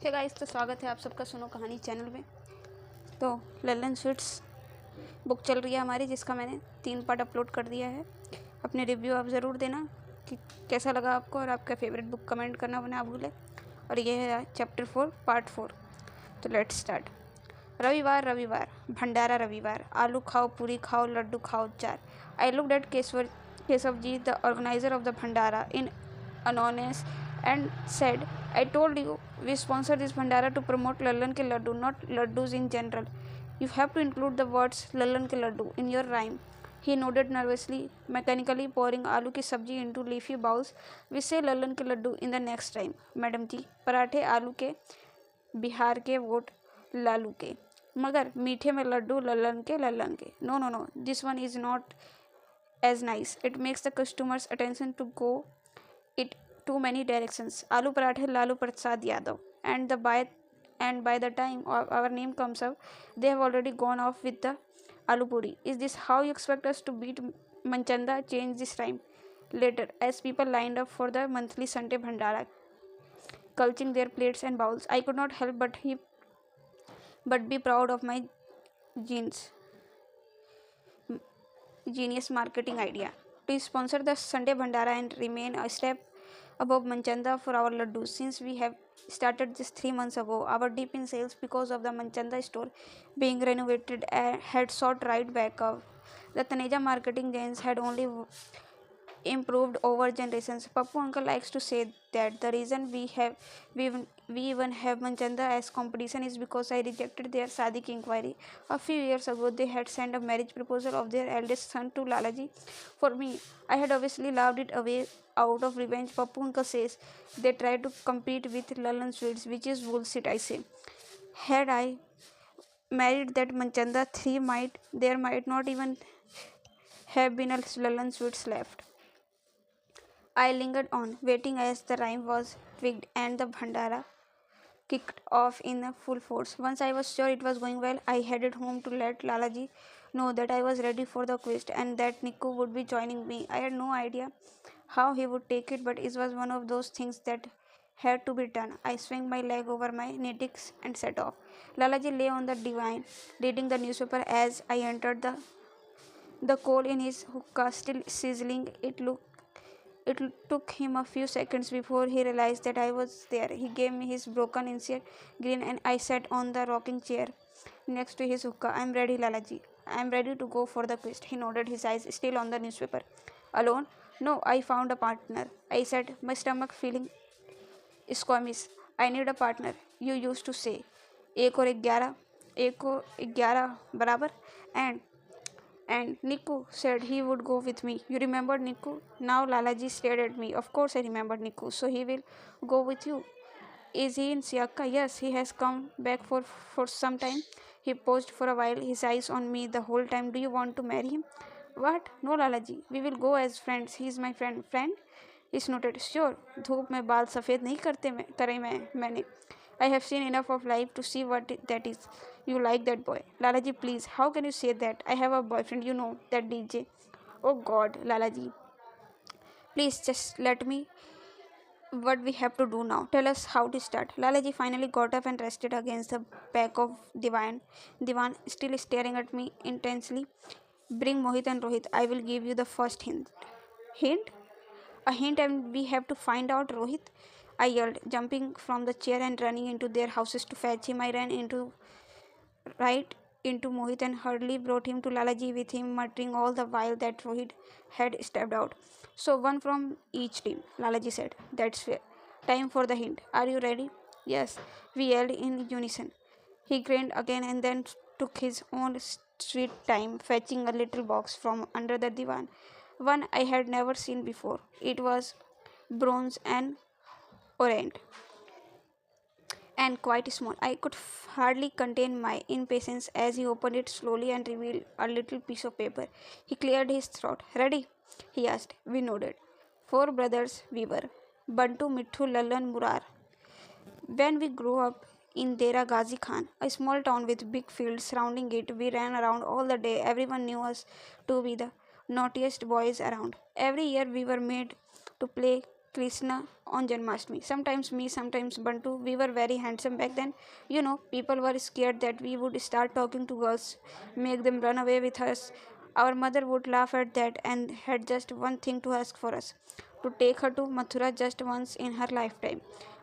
Hey guys, तो स्वागत है आप सबका सुनो कहानी चैनल में। तो लल्लन स्वीट्स बुक चल रही है हमारी, जिसका मैंने 3 पार्ट अपलोड कर दिया है। अपने रिव्यू आप ज़रूर देना कि कैसा लगा आपको, और आपका फेवरेट बुक कमेंट करना ना भूलें। और ये है चैप्टर 4 पार्ट 4। तो लेट्स स्टार्ट। रविवार रविवार भंडारा रविवार, आलू खाओ, पूरी खाओ, लड्डू खाओ, चार। I looked at Keshav ji, the organiser of the bhandara, in anonymous and said, I told you, we sponsor this Bhandara to promote Lallan ke laddu, not laddus in general. You have to include the words Lallan ke laddu in your rhyme. He nodded nervously, mechanically pouring aloo ki sabji into leafy bowls. We say Lallan ke laddu in the next rhyme. Madam ji, पराठे आलू के, बिहार के vote Lalu के, मगर मीठे में लड्डू लल्लन के। No no no, this one is not as nice. It makes the customer's attention to go it too many directions. Aloo parathe Lalu Prasad Yadav. And by the time our name comes up, they have already gone off with the aloo puri. Is this how you expect us to beat Manchanda? Change this rhyme. Later, as people lined up for the monthly Sunday Bhandara, culching their plates and bowls, I could not help but be proud of my genes. Genius marketing idea to sponsor the Sunday Bhandara and remain a step above Manchanda for our laddus. Since we have started this 3 months ago, our dip in sales because of the Manchanda store being renovated had shot right back up. The Taneja marketing gains had only improved over generations. Pappu uncle likes to say that the reason we even have Manchanda as competition is because I rejected their Sadik inquiry. A few years ago, they had sent a marriage proposal of their eldest son to Lalaji. For me, I had obviously laughed it away out of revenge. Pappu uncle says they tried to compete with Lallan sweets, which is bullshit, I say. Had I married that Manchanda 3, there might not even have been a Lallan sweets left. I lingered on, waiting as the rhyme was twigged and the Bhandara kicked off in full force. Once I was sure it was going well, I headed home to let Lalaji know that I was ready for the quiz and that Nikku would be joining me. I had no idea how he would take it, but it was one of those things that had to be done. I swung my leg over my knittings and set off. Lalaji lay on the divan, reading the newspaper as I entered the coal in his hookah still sizzling. It took him a few seconds before he realized that I was there. He gave me his broken insert grin and I sat on the rocking chair next to his hookah. I'm ready, Lalaji. I'm ready to go for the quest. He nodded, his eyes still on the newspaper. Alone? No, I found a partner. I said, my stomach feeling squeamish. I need a partner. You used to say, एक और 11 बराबर. And Niku said he would go with me. You remembered Niku? Now Lalaji stared at me. Of course I remembered Niku. So he will go with you. Is he in Siaka? Yes, he has come back for some time. He paused for a while, his eyes on me the whole time. Do you want to marry him? What? No, Lalaji. We will go as friends. He is my friend. Friend? He snorted. Sure. धूप में बाल सफ़ेद नहीं करे मैंने. I have seen enough of life to see what that is. You like that boy. Lalaji, please. How can you say that? I have a boyfriend, you know, that DJ. Oh God, Lalaji. Please just let me what we have to do now. Tell us how to start. Lalaji finally got up and rested against the back of Divan still staring at me intensely. Bring Mohit and Rohit. I will give you the first hint. Hint? A hint, and we have to find out Rohit. I yelled, jumping from the chair and running into their houses to fetch him. I ran right into Mohit and hurriedly brought him to Lalaji with him, muttering all the while that Rohit had stepped out. So one from each team, Lalaji said. That's fair. Time for the hint. Are you ready? Yes, we yelled in unison. He grinned again and then took his own sweet time, fetching a little box from under the divan. One I had never seen before. It was bronze and ornate and quite small. I could hardly contain my impatience as he opened it slowly and revealed a little piece of paper. He cleared his throat. Ready? He asked. We nodded. 4 brothers we were. Bantu, Mithu, Lallan, Murar. When we grew up in Dera Ghazi Khan, a small town with big fields surrounding it, we ran around all the day. Everyone knew us to be the naughtiest boys around. Every year we were made to play Krishna on Janmashtami. Sometimes me, sometimes Bantu. We were very handsome back then. You know, people were scared that we would start talking to girls, make them run away with us. Our mother would laugh at that and had just one thing to ask for us to take her to Mathura just once in her lifetime.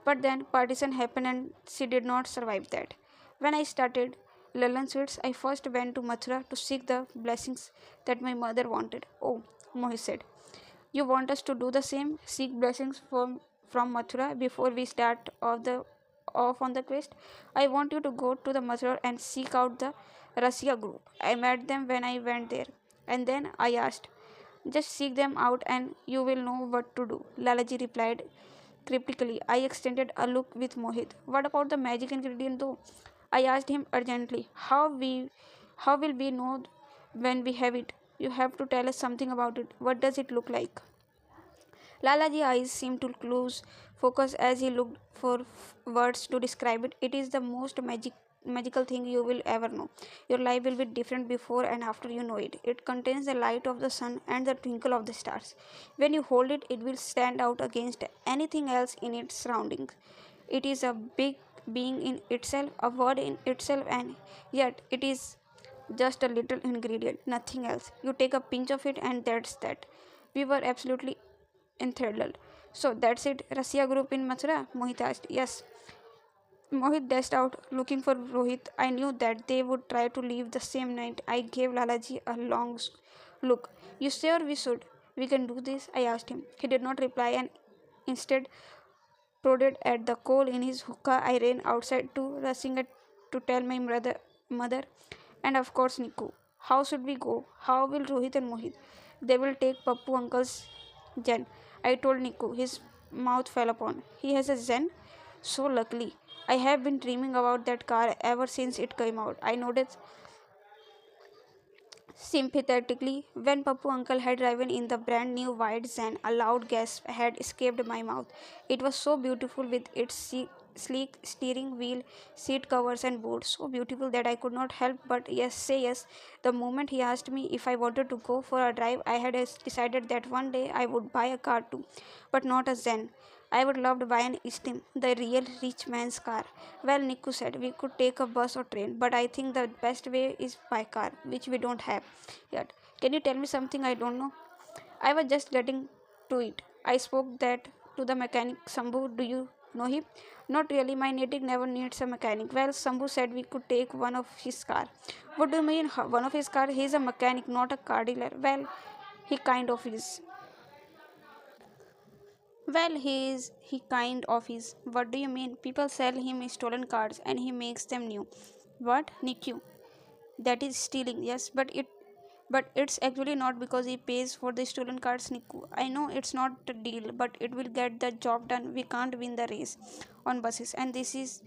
But then partition happened and she did not survive that. When I started Lallan Sweets, I first went to Mathura to seek the blessings that my mother wanted. Oh, Mohit said. You want us to do the same? Seek blessings from Mathura before we start off on the quest? I want you to go to the Mathura and seek out the Russia group. I met them when I went there. And then I asked, just seek them out and you will know what to do. Lalaji replied cryptically. I extended a look with Mohit. What about the magic ingredient though? I asked him urgently. How will we know when we have it? You have to tell us something about it. What does it look like? Lalaji's eyes seemed to lose focus as he looked for words to describe it. It is the most magical thing you will ever know. Your life will be different before and after you know it. It contains the light of the sun and the twinkle of the stars. When you hold it, it will stand out against anything else in its surroundings. It is a big being in itself, a word in itself, and yet it is just a little ingredient, nothing else. You take a pinch of it, and that's that. We were absolutely enthralled. So that's it, Russia group in Mathura? Mohit asked. Yes. Mohit dashed out looking for Rohit. I knew that they would try to leave the same night. I gave Lalaji a long look. You sure we should? We can do this? I asked him. He did not reply and instead prodded at the coal in his hookah. I ran outside to rushing it to tell my mother, and of course Niku. How should we go? How will Rohit and Mohit? They will take Pappu uncle's Zen. I told Niku. His mouth fell upon. He has a Zen? So luckily. I have been dreaming about that car ever since it came out. I nodded sympathetically. When Pappu uncle had driven in the brand new white Zen, a loud gasp had escaped my mouth. It was so beautiful with its sleek steering wheel, seat covers, and board. So beautiful that I could not help but say yes. The moment he asked me if I wanted to go for a drive, I had decided that one day I would buy a car too, but not a Zen. I would love to buy an Steam, the real rich man's car. Well, Niku said we could take a bus or train, but I think the best way is by car, which we don't have yet. Can you tell me something I don't know? I was just getting to it. I spoke that to the mechanic Sambhu. Do you know him? Not really. My native never needs a mechanic. Well, Sambhu said we could take one of his car. What do you mean one of his car? He's a mechanic, not a car dealer. Well, he kind of is. Well, he kind of is. What do you mean? People sell him stolen cars and he makes them new. What? Nikyu. That is stealing, yes, but it's actually not because he pays for the stolen cars, Niku. I know it's not a deal, but it will get the job done. We can't win the race on buses, and this is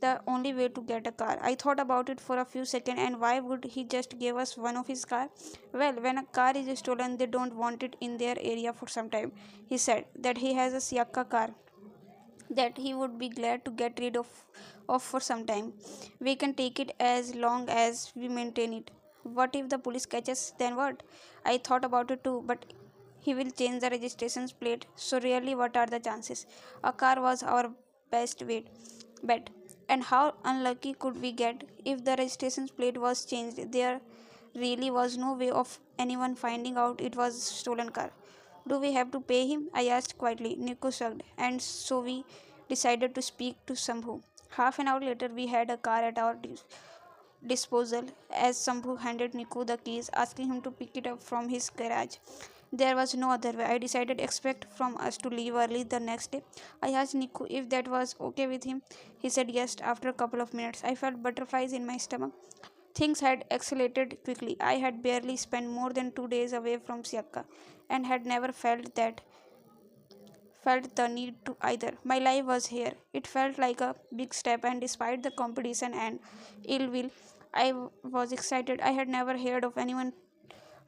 the only way to get a car. I thought about it for a few seconds, and why would he just give us one of his car? Well, when a car is stolen, they don't want it in their area for some time. He said that he has a Siaka car that he would be glad to get rid of for some time. We can take it as long as we maintain it. What if the police catches? Then what? I thought about it too, but he will change the registration plate. So really, what are the chances? A car was our best bet. And how unlucky could we get if the registration plate was changed? There really was no way of anyone finding out it was stolen car. Do we have to pay him? I asked quietly. Nico shrugged, and so we decided to speak to Sambhu. Half an hour later, we had a car at our disposal as Sambhu handed Niku the keys, asking him to pick it up from his garage. There was no other way. I decided expect from us to leave early the next day. I asked Niku if that was okay with him. He said yes. After a couple of minutes, I felt butterflies in my stomach. Things had accelerated quickly. I had barely spent more than 2 days away from Siaka and had never felt the need to either. My life was here. It felt like a big step, and despite the competition and ill will, was excited. I had never heard of anyone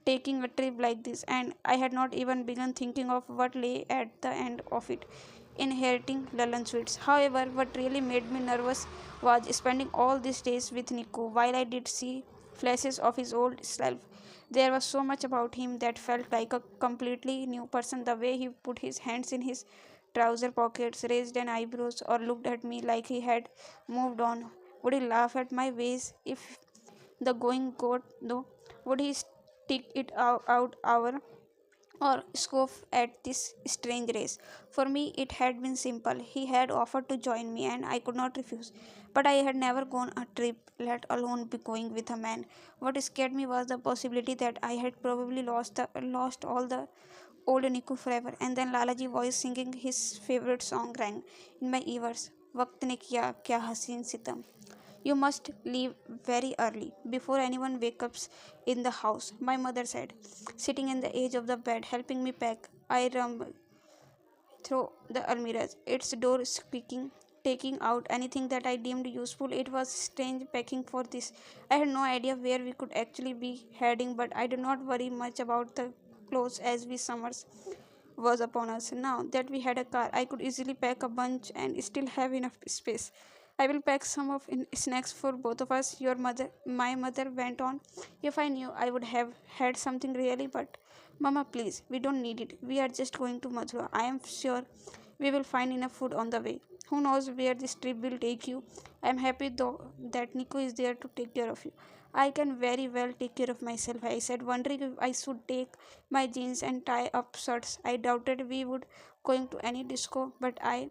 taking a trip like this, and I had not even begun thinking of what lay at the end of it, inheriting Lallan sweets. However, what really made me nervous was spending all these days with Nico. While I did see flashes of his old self, There was so much about him that felt like a completely new person. The way he put his hands in his trouser pockets, raised an eyebrows, or looked at me like he had moved on. Would he laugh at my ways if the going got though? Would he stick it out our or scoff at this strange race? For me, it had been simple. He had offered to join me, and I could not refuse. But I had never gone a trip, let alone be going with a man. What scared me was the possibility that I had probably lost all the old Niku forever. And then Lalaji voice singing his favorite song rang in my ears. वक्त ने किया क्या हसीन सितम. You must leave very early, before anyone wakes up in the house, my mother said, sitting in the edge of the bed, helping me pack. I rumbled through the almirahs, its door squeaking, taking out anything that I deemed useful. It was strange packing for this. I had no idea where we could actually be heading, but I did not worry much about the clothes as we summers was upon us. Now that we had a car, I could easily pack a bunch and still have enough space. I will pack some of snacks for both of us. My mother went on. If I knew, I would have had something really, but Mama, please, we don't need it. We are just going to Mathura. I am sure we will find enough food on the way. Who knows where this trip will take you? I am happy though that Nico is there to take care of you. I can very well take care of myself, I said, wondering if I should take my jeans and tie up shirts. I doubted we would going to any disco, but I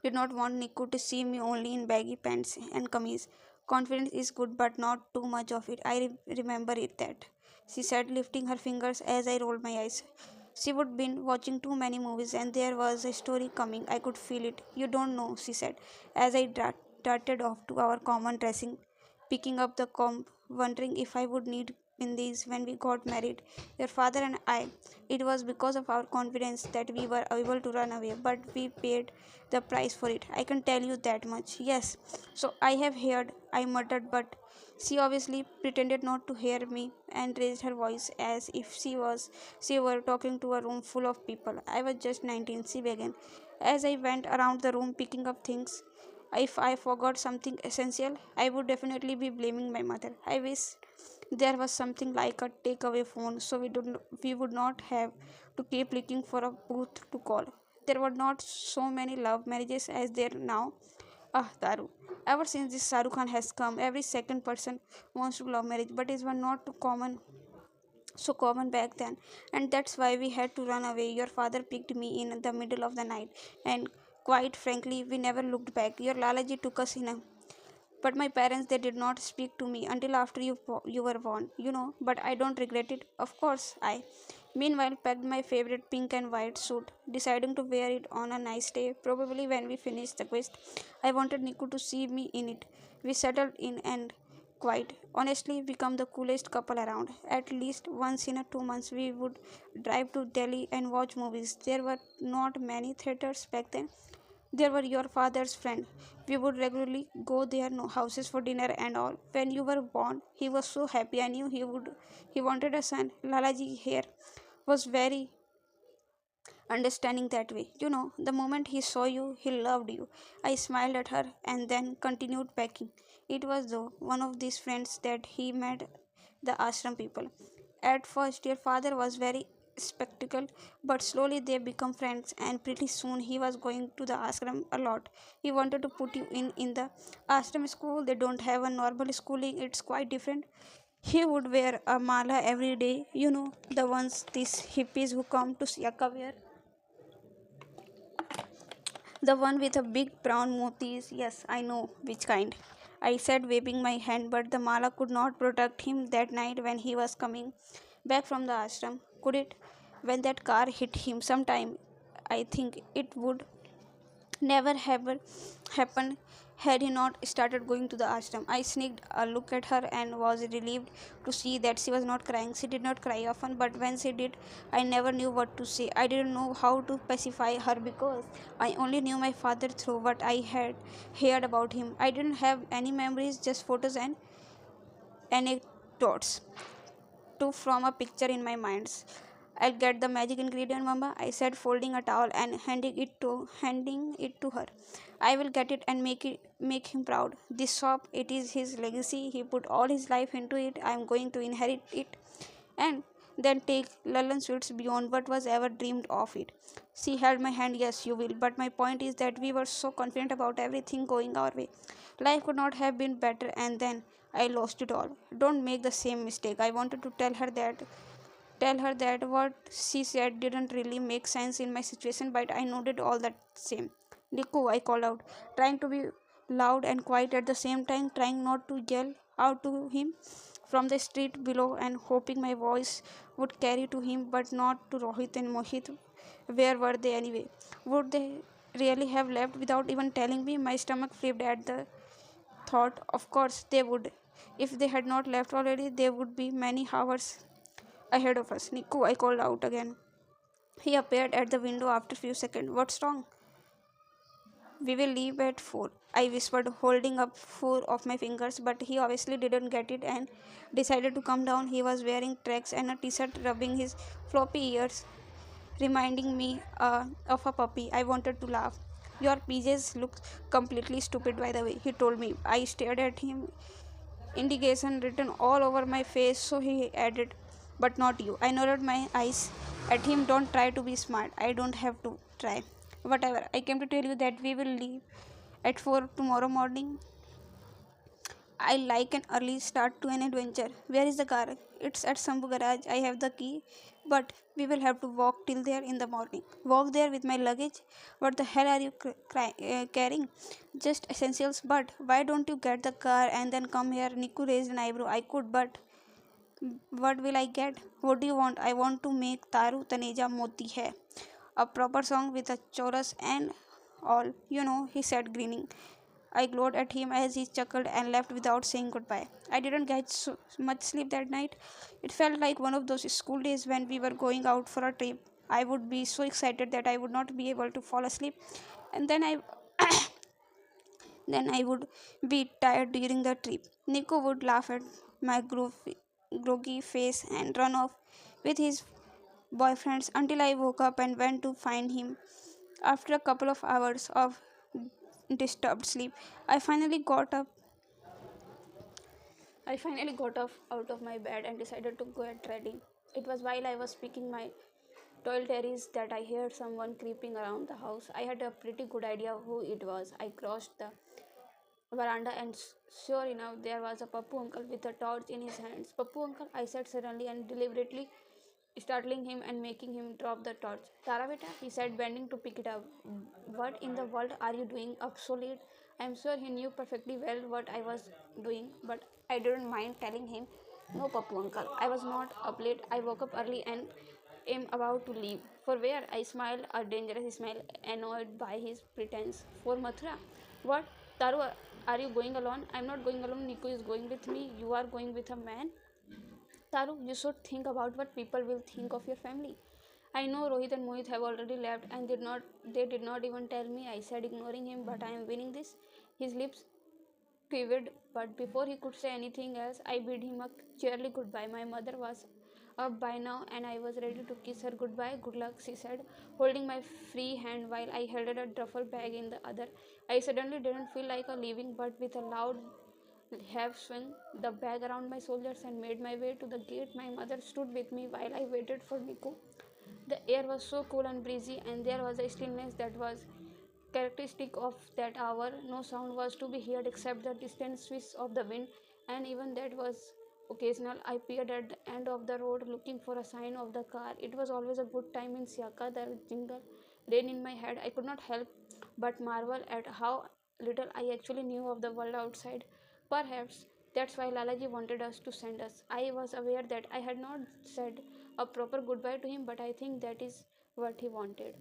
did not want Nico to see me only in baggy pants and kameez. Confidence is good, but not too much of it. Remember it that, she said, lifting her fingers as I rolled my eyes. She would been watching too many movies, and there was a story coming. I could feel it. You don't know, she said, as I darted off to our common dressing, picking up the comb, wondering if I would need in these when we got married. Your father and I. It was because of our confidence that we were able to run away, but we paid the price for it. I can tell you that much. Yes, so I have heard, I muttered, but she obviously pretended not to hear me and raised her voice as if she were talking to a room full of people. I was just 19, she began, as I went around the room picking up things. If I forgot something essential, I would definitely be blaming my mother. I wish there was something like a takeaway phone so we would not have to keep looking for a booth to call. There were not so many love marriages as there now. Ah, Daru. Ever since this Shahrukh Khan has come, every second person wants to love marriage, but it was not too common, so common back then, and that's why we had to run away. Your father picked me in the middle of the night, and quite frankly, we never looked back. Your Lalaji took us in a but my parents, they did not speak to me until after you were born, but I don't regret it. Of course, I. Meanwhile, packed my favorite pink and white suit, deciding to wear it on a nice day, probably when we finished the quest. I wanted Niku to see me in it. We settled in and quite honestly become the coolest couple around. At least once in a 2 months we would drive to Delhi and watch movies. There were not many theaters back then. There were your father's friend. We would regularly go their no houses for dinner and all. When you were born, he was so happy. I knew he wanted a son. Lalaji here was very understanding that way. The moment he saw you, he loved you. I smiled at her and then continued packing. It was though one of these friends that he met the ashram people. At first, your father was very spectacle, but slowly they become friends, and pretty soon he was going to the ashram a lot. He wanted to put you in the ashram school. They don't have a normal schooling. It's quite different. He would wear a mala every day. The ones these hippies who come to Siaka wear. The one with a big brown motis. Yes, I know which kind. I said, waving my hand, but the mala could not protect him that night when he was coming back from the ashram. Could it? When that car hit him sometime, I think it would never have happened had he not started going to the ashram. I sneaked a look at her and was relieved to see that she was not crying. She did not cry often, but when she did, I never knew what to say. I didn't know how to pacify her because I only knew my father through what I had heard about him. I didn't have any memories, just photos and anecdotes to from a picture in my mind. I'll get the magic ingredient, Mama, I said, folding a towel and handing it to her. I will get it and make him proud. This shop, it is his legacy. He put all his life into it. I am going to inherit it. and then take Lallan sweets beyond what was ever dreamed of it. She held my hand. Yes, you will. But my point is that we were so confident about everything going our way. Life could not have been better, and then I lost it all. Don't make the same mistake. I wanted to tell her that what she said didn't really make sense in my situation, but I nodded all the same. Niku, I called out, trying to be loud and quiet at the same time, trying not to yell out to him from the street below and hoping my voice would carry to him but not to Rohit and Mohit. Where were they anyway? Would they really have left without even telling me? My stomach flipped at the thought. Of course they would. If they had not left already, there would be many hours ahead of us. Niku, I called out again. He appeared at the window after a few seconds. What's wrong? We will leave at 4. I whispered, holding up four of my fingers, but he obviously didn't get it and decided to come down. He was wearing tracks and a t shirt, rubbing his floppy ears, reminding me of a puppy. I wanted to laugh. Your PJs look completely stupid, by the way, he told me. I stared at him, indignation written all over my face, so he added, but not you. I nodded my eyes at him. Don't try to be smart. I don't have to try. Whatever. I came to tell you that we will leave at 4 tomorrow morning. I like an early start to an adventure. Where is the car? It's at Sambu garage. I have the key, but we will have to walk till there in the morning. Walk there with my luggage? What the hell are you carrying? Just essentials. But why don't you get the car and then come here? Niku raised an eyebrow. I could, but what will I get? What do you want? I want to make Taru Taneja Moti Hai. A proper song with a chorus and all. You know, he said, grinning. I glowered at him as he chuckled and left without saying goodbye. I didn't get so much sleep that night. It felt like one of those school days when we were going out for a trip. I would be so excited that I would not be able to fall asleep, and then I would be tired during the trip. Nico would laugh at my groggy face and run off with his boyfriends until I woke up and went to find him. After a couple of hours of disturbed sleep, I finally got up I finally got off out of my bed and decided to get ready. It was while I was speaking my toiletries that I heard someone creeping around the house. I had a pretty good idea who it was. I crossed the veranda and sure enough there was a Pappu uncle with a torch in his hands. Pappu uncle, I said suddenly and deliberately, startling him and making him drop the torch. Tara beta, he said, bending to pick it up. What in the world are you doing up so late? I am sure he knew perfectly well what I was doing, but I didn't mind telling him. No, Pappu uncle, I was not up late. I woke up early and am about to leave. For where? I smiled a dangerous smile, annoyed by his pretense. For Mathura. What? Taru, are you going alone? I'm not going alone. Nico is going with me. You are going with a man. Taru, you should think about what people will think of your family. I know Rohit and Mohit have already left and they did not even tell me. I said, ignoring him, but I am winning this. His lips quivered, but before he could say anything else, I bid him a cheerly goodbye. My mother was up by now and I was ready to kiss her goodbye. Good luck, she said, holding my free hand while I held a duffel bag in the other. I suddenly didn't feel like a leaving, but with a loud have swung the bag around my shoulders and made my way to the gate. My mother stood with me while I waited for Nico. The air was so cool and breezy, and there was a stillness that was characteristic of that hour. No sound was to be heard except the distant swish of the wind, and even that was occasional. I peered at the end of the road looking for a sign of the car. It was always a good time in Siaka. The jingle ran in my head. I could not help but marvel at how little I actually knew of the world outside. Perhaps that's why Lalaji wanted us to send us. I was aware that I had not said a proper goodbye to him, but I think that is what he wanted.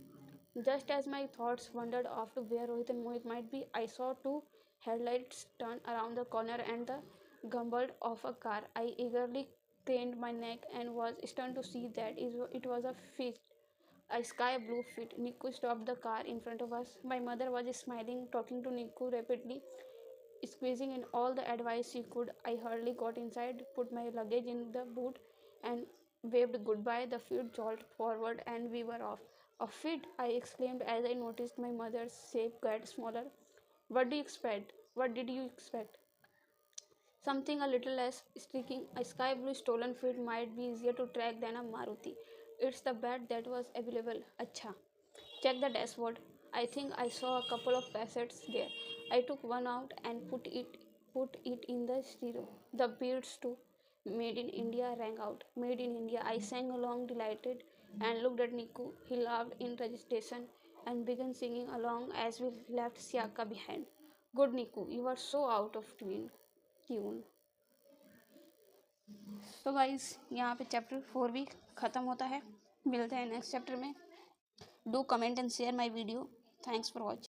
Just as my thoughts wandered off to where Rohit and Mohit might be, I saw two headlights turn around the corner and the gumbled of a car. I eagerly craned my neck and was stunned to see that it was a sky blue fit. Niku stopped the car in front of us. My mother was smiling, talking to Niku rapidly, squeezing in all the advice she could. I hurriedly got inside, put my luggage in the boot, and waved goodbye. The feet jolted forward, and we were off. A feet! I exclaimed as I noticed my mother's shape get smaller. What do you expect? What did you expect? Something a little less streaking, a sky blue stolen feed might be easier to track than a Maruti. It's the bet that was available. Acha. Check the dashboard. I think I saw a couple of cassettes there. I took one out and put it in the stereo. The beats to Made in India rang out. Made in India. I sang along delighted and looked at Niku. He laughed in registration and began singing along as we left Siaka behind. Good Niku, you are so out of tune. तो guys यहाँ पे chapter 4 भी ख़त्म होता है. मिलते हैं next chapter में. Do comment and share my video. Thanks for watching.